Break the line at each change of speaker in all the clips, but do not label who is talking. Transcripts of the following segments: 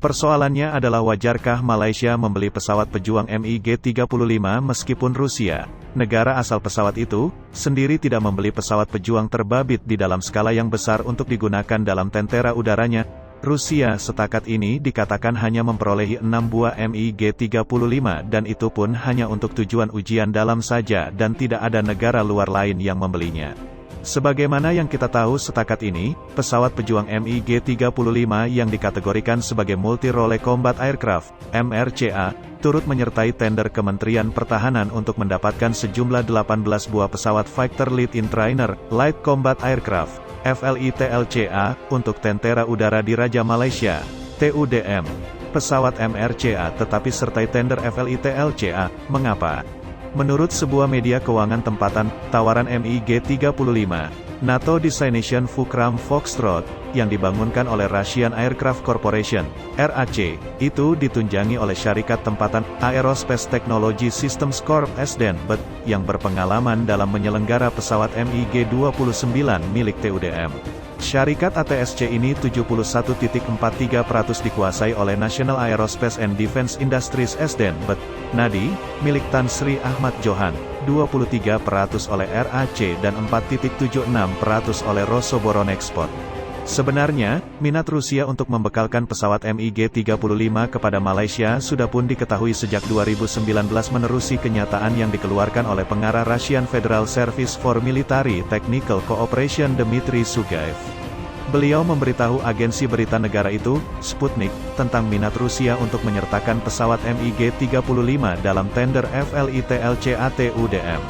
Persoalannya adalah wajarkah Malaysia membeli pesawat pejuang MiG-35 meskipun Rusia, negara asal pesawat itu, sendiri tidak membeli pesawat pejuang terbabit di dalam skala yang besar untuk digunakan dalam tentera udaranya. Rusia setakat ini dikatakan hanya memperolehi 6 buah MiG-35 dan itu pun hanya untuk tujuan ujian dalam saja dan tidak ada negara luar lain yang membelinya. Sebagaimana yang kita tahu setakat ini, pesawat pejuang MiG-35 yang dikategorikan sebagai Multi-Role Combat Aircraft, MRCA, turut menyertai tender Kementerian Pertahanan untuk mendapatkan sejumlah 18 buah pesawat Fighter Lead-in Trainer, Light Combat Aircraft, FLITLCA, untuk Tentera Udara Diraja Malaysia, TUDM. Pesawat MRCA tetapi sertai tender FLITLCA, mengapa? Menurut sebuah media keuangan tempatan, tawaran MiG-35, NATO Designation Fulcrum Foxtrot, yang dibangunkan oleh Russian Aircraft Corporation, RAC, itu ditunjangi oleh syarikat tempatan Aerospace Technology Systems Corp. SDN, yang berpengalaman dalam menyelenggara pesawat MiG-29 milik TUDM. Syarikat ATSC ini 71.43% dikuasai oleh National Aerospace and Defense Industries SDN, Nadi, milik Tan Sri Ahmad Johan, 23% oleh RAC dan 4.76% oleh Rosoboron Export. Sebenarnya, minat Rusia untuk membekalkan pesawat MiG-35 kepada Malaysia sudah pun diketahui sejak 2019 menerusi kenyataan yang dikeluarkan oleh pengarah Russian Federal Service for Military Technical Cooperation Dmitry Sugaev. Beliau memberitahu agensi berita negara itu, Sputnik, tentang minat Rusia untuk menyertakan pesawat MiG-35 dalam tender FLITLCA TUDM.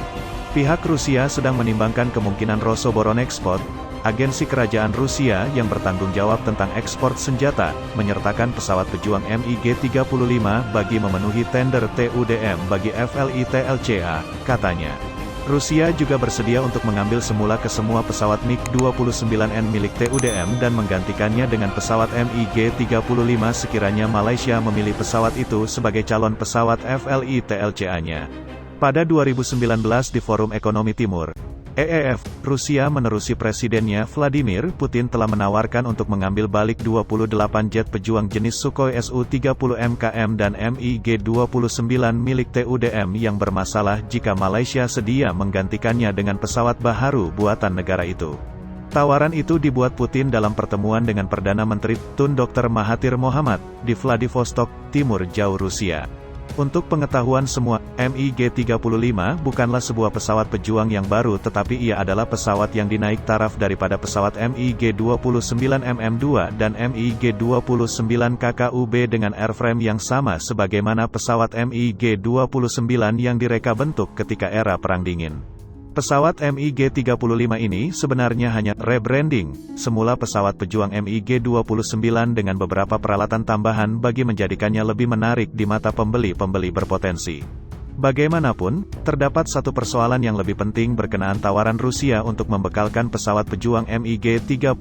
Pihak Rusia sedang menimbangkan kemungkinan Rosoboron Export, agensi kerajaan Rusia yang bertanggung jawab tentang ekspor senjata, menyertakan pesawat pejuang MiG-35 bagi memenuhi tender TUDM bagi FLITLCA, katanya. Rusia juga bersedia untuk mengambil semula ke semua pesawat MiG-29N milik TUDM dan menggantikannya dengan pesawat MiG-35 sekiranya Malaysia memilih pesawat itu sebagai calon pesawat FLITLCA-nya. Pada 2019 di Forum Ekonomi Timur, EEF, Rusia menerusi presidennya Vladimir Putin telah menawarkan untuk mengambil balik 28 jet pejuang jenis Sukhoi Su-30 MKM dan MiG-29 milik TUDM yang bermasalah jika Malaysia sedia menggantikannya dengan pesawat baharu buatan negara itu. Tawaran itu dibuat Putin dalam pertemuan dengan Perdana Menteri Tun Dr. Mahathir Mohamad di Vladivostok, Timur Jauh Rusia. Untuk pengetahuan semua, MiG-35 bukanlah sebuah pesawat pejuang yang baru tetapi ia adalah pesawat yang dinaik taraf daripada pesawat MiG-29MM2 dan MiG-29 KKUB dengan airframe yang sama sebagaimana pesawat MiG-29 yang direka bentuk ketika era Perang Dingin. Pesawat MiG-35 ini sebenarnya hanya rebranding, semula pesawat pejuang MiG-29 dengan beberapa peralatan tambahan bagi menjadikannya lebih menarik di mata pembeli-pembeli berpotensi. Bagaimanapun, terdapat satu persoalan yang lebih penting berkenaan tawaran Rusia untuk membekalkan pesawat pejuang MiG-35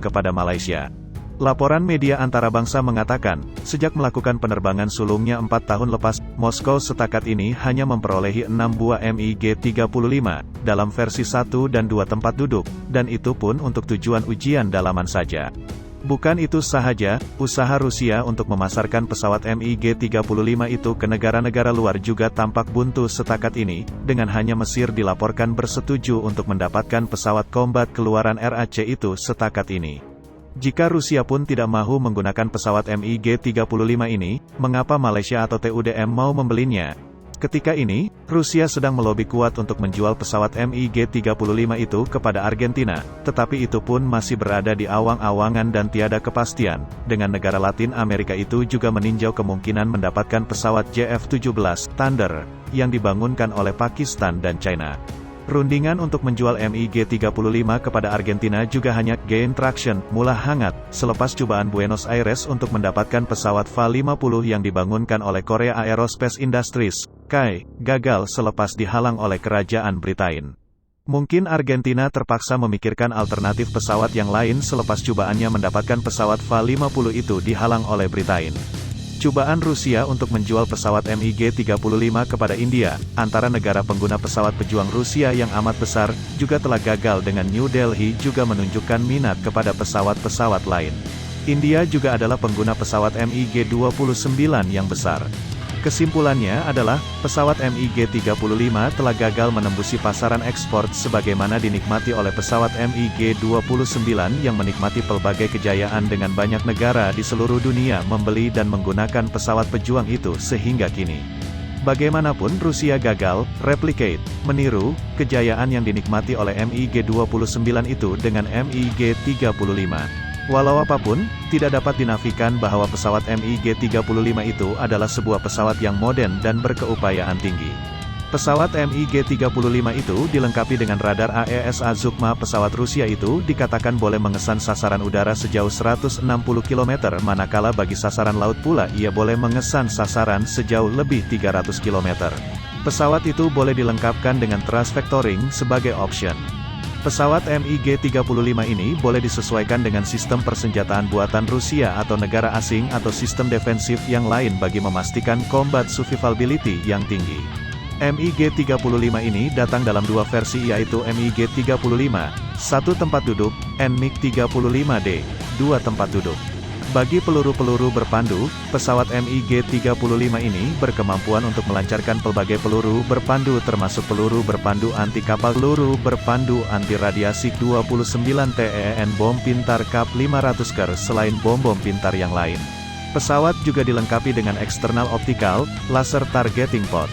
kepada Malaysia. Laporan media antarabangsa mengatakan, sejak melakukan penerbangan sulungnya 4 tahun lepas, Moskow setakat ini hanya memperolehi 6 buah MiG-35, dalam versi 1 dan 2 tempat duduk, dan itu pun untuk tujuan ujian dalaman saja. Bukan itu sahaja, usaha Rusia untuk memasarkan pesawat MiG-35 itu ke negara-negara luar juga tampak buntu setakat ini, dengan hanya Mesir dilaporkan bersetuju untuk mendapatkan pesawat kombat keluaran RAC itu setakat ini. Jika Rusia pun tidak mahu menggunakan pesawat MiG-35 ini, mengapa Malaysia atau TUDM mau membelinya? Ketika ini, Rusia sedang melobi kuat untuk menjual pesawat MiG-35 itu kepada Argentina, tetapi itu pun masih berada di awang-awangan dan tiada kepastian, dengan negara Latin Amerika itu juga meninjau kemungkinan mendapatkan pesawat JF-17 Thunder, yang dibangunkan oleh Pakistan dan China. Rundingan untuk menjual MiG-35 kepada Argentina juga hanya gain traction, mula hangat, selepas cobaan Buenos Aires untuk mendapatkan pesawat FA-50 yang dibangunkan oleh Korea Aerospace Industries, KAI, gagal selepas dihalang oleh Kerajaan Britain. Mungkin Argentina terpaksa memikirkan alternatif pesawat yang lain selepas cobaannya mendapatkan pesawat FA-50 itu dihalang oleh Britain. Cobaan Rusia untuk menjual pesawat MiG-35 kepada India, antara negara pengguna pesawat pejuang Rusia yang amat besar, juga telah gagal dengan New Delhi juga menunjukkan minat kepada pesawat-pesawat lain. India juga adalah pengguna pesawat MiG-29 yang besar. Kesimpulannya adalah, pesawat MiG-35 telah gagal menembusi pasaran ekspor sebagaimana dinikmati oleh pesawat MiG-29 yang menikmati pelbagai kejayaan dengan banyak negara di seluruh dunia membeli dan menggunakan pesawat pejuang itu sehingga kini. Bagaimanapun Rusia gagal, replicate, meniru, kejayaan yang dinikmati oleh MiG-29 itu dengan MiG-35. Walau apapun, tidak dapat dinafikan bahwa pesawat MiG-35 itu adalah sebuah pesawat yang modern dan berkeupayaan tinggi. Pesawat MiG-35 itu dilengkapi dengan radar AESA Zhukma. Pesawat Rusia itu dikatakan boleh mengesan sasaran udara sejauh 160 km, manakala bagi sasaran laut pula ia boleh mengesan sasaran sejauh lebih 300 km. Pesawat itu boleh dilengkapkan dengan thrust vectoring sebagai option. Pesawat MiG-35 ini boleh disesuaikan dengan sistem persenjataan buatan Rusia atau negara asing atau sistem defensif yang lain bagi memastikan combat survivability yang tinggi. MiG-35 ini datang dalam dua versi yaitu MiG-35, 1 tempat duduk, dan MiG-35D, 2 tempat duduk. Bagi peluru-peluru berpandu, pesawat MiG-35 ini berkemampuan untuk melancarkan pelbagai peluru berpandu termasuk peluru berpandu anti kapal, peluru berpandu anti radiasi 29 TEN, bom pintar KAP 500 KER selain bom-bom pintar yang lain. Pesawat juga dilengkapi dengan external optical, laser targeting pod.